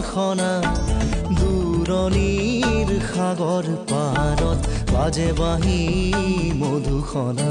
বাসনা দূৰণিৰ সাগৰ পাৰত বাজে বাঁহী মধুসনা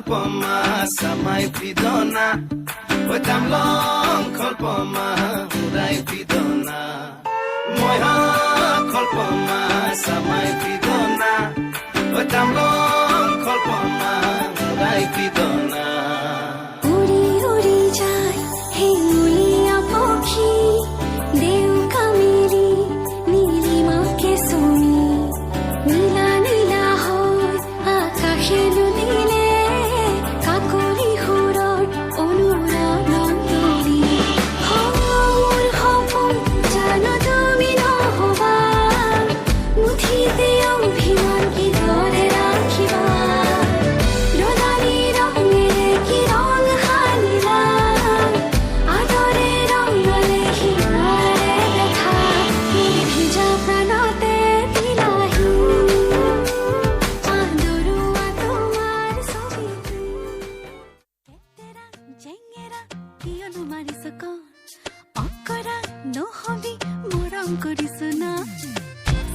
kolpoma samai pidona oi tamlong kolpoma urai pidona moya kolpoma samai pidona oi tamlong kolpoma urai pidona উড়ি উড়ি যায় হে উলিয়া পাখি দেউ কামিরি নীলিমাকে শুনি নীলা নীলা হয় আকাশে দুদিলে কাকলি সুৰৰ অনুৰাগৰ তৰি মোৰ সপোন জানো তুমি নহবা মুঠিতে অভিমান কিদৰে ৰাখিবা ৰদালি ৰঙেৰে কি ৰং সানিলা আদৰে ৰং ললে সিনাৰে দেখা এই ভিজা প্ৰাণতে বিলাহী আদৰুৱা তোমাৰ ছবিটো কেতেৰা জেঙেৰা কিয়নো মাৰিছ কণ অকৰা নহবি মৰম কৰিছো না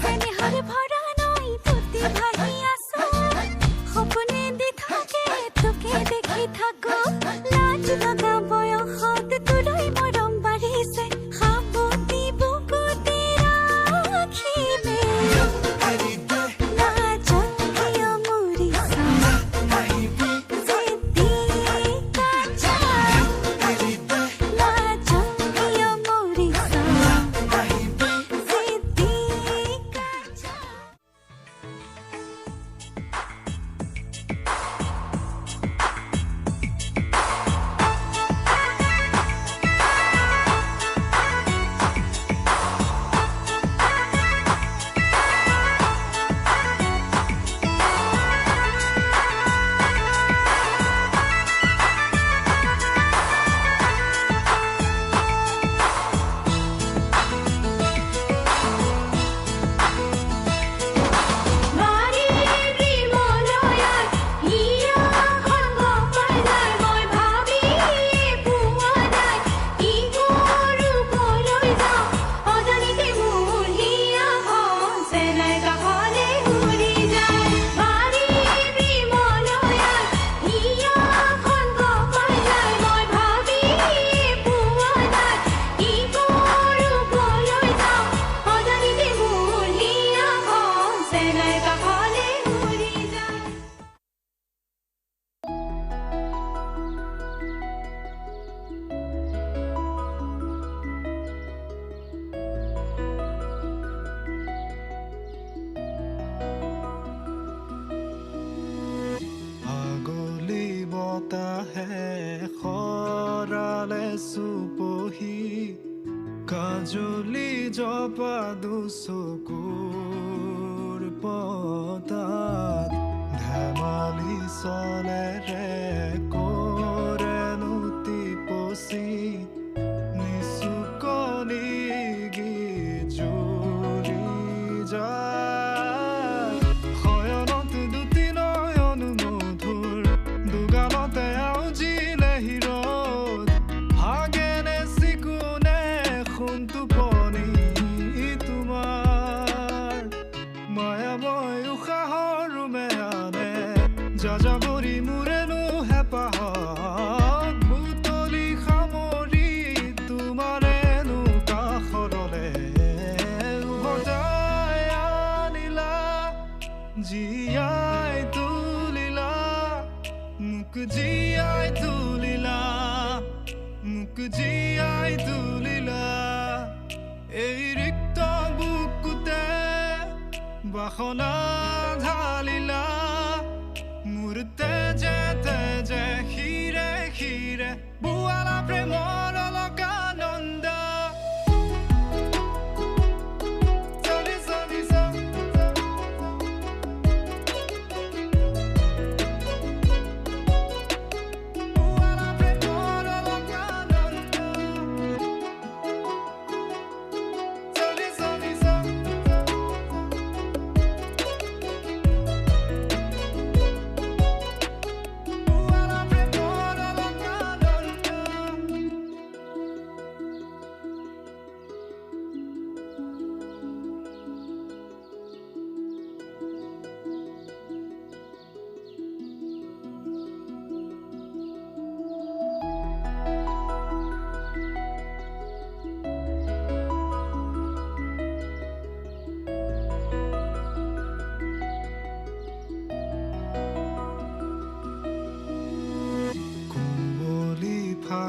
চেনেহৰে ভৰা নৈ পুতি ভাহি আছো সপোনে দি থাকে তোকে দেখি থাকো লাজ লগা বয়সত তোলৈ মৰম বাঢ়িছে সাৱটি বুকুতে ৰাখিবে লাজত কিয় মৰিছ জেদি কাছা লাজত কিয় মৰিছ জেদি কাছা আগলি বতাহে খৰালে চুপহি কাজলি জপা দুচকুৰ পতাত ধেমালি চলেৰে কৰেনো টিপচি নিচুকনি গীজুৰি যায় শয়নত দুটি নয়ন মধুৰ দুগালতে আউজিলে হিৰদ হাগেনে চিকুনে সোণ টোপনি তোমাৰ মায়াময় উশাহৰ মেয়ানে যাযাবৰী মোৰেনো হেঁপাহক বুটলি সামৰি তোমাৰেনো কাষৰলে উভতাই আনিলা জীয়াই তুলিলা মোক জীয়াই তুলিলা মোক জীয়াই তুলিলা এই ৰিক্ত বুকুতে বাসনা ঢালিলা মোৰ তেজে তেজে শিৰে শিৰে বোৱালা প্ৰেমৰ অলকানন্দ চলি চলি চলি বোৱালা প্ৰেমৰ অলকানন্দ চলি চলি চলি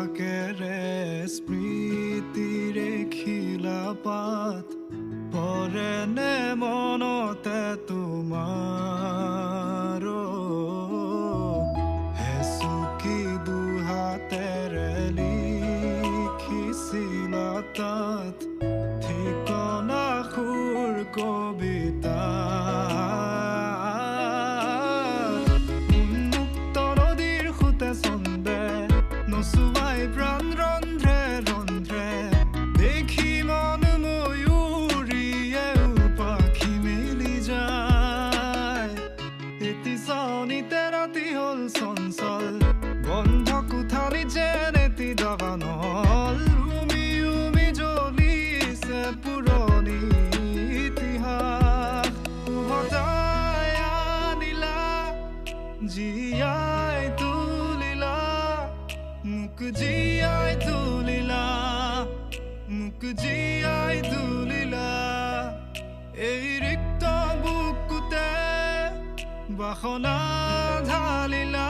পোচাকেৰে স্মৃতিৰে খিলাপাত পৰেনে মনতে তোমাৰ হেচুকি দুহাতেৰে লিখিছিলা তাত ঠিকনা সুৰ কবিতা উন্মুক্ত নদীৰ সুতে চন্দে নচুৱাই প্ৰাণ ৰন্ধ্ৰে ৰন্ধ্ৰে দেখি মন ময়ূৰীয়ে পাখি মেলি যায় এটি চাউনিতে ৰাতি হ'ল চঞ্চল বন্ধ কোঠালি যেন এটি দাবানল উমি উমি জ্বলিছে পুৰণি ইতিহাস উভতাই আনিলা জীয়াই তুলিলা মোক জীয়াই তুলিলা মোক জীয়াই তুলিলা এই ৰিক্ত বুকুতে বাসনা ঢালিলা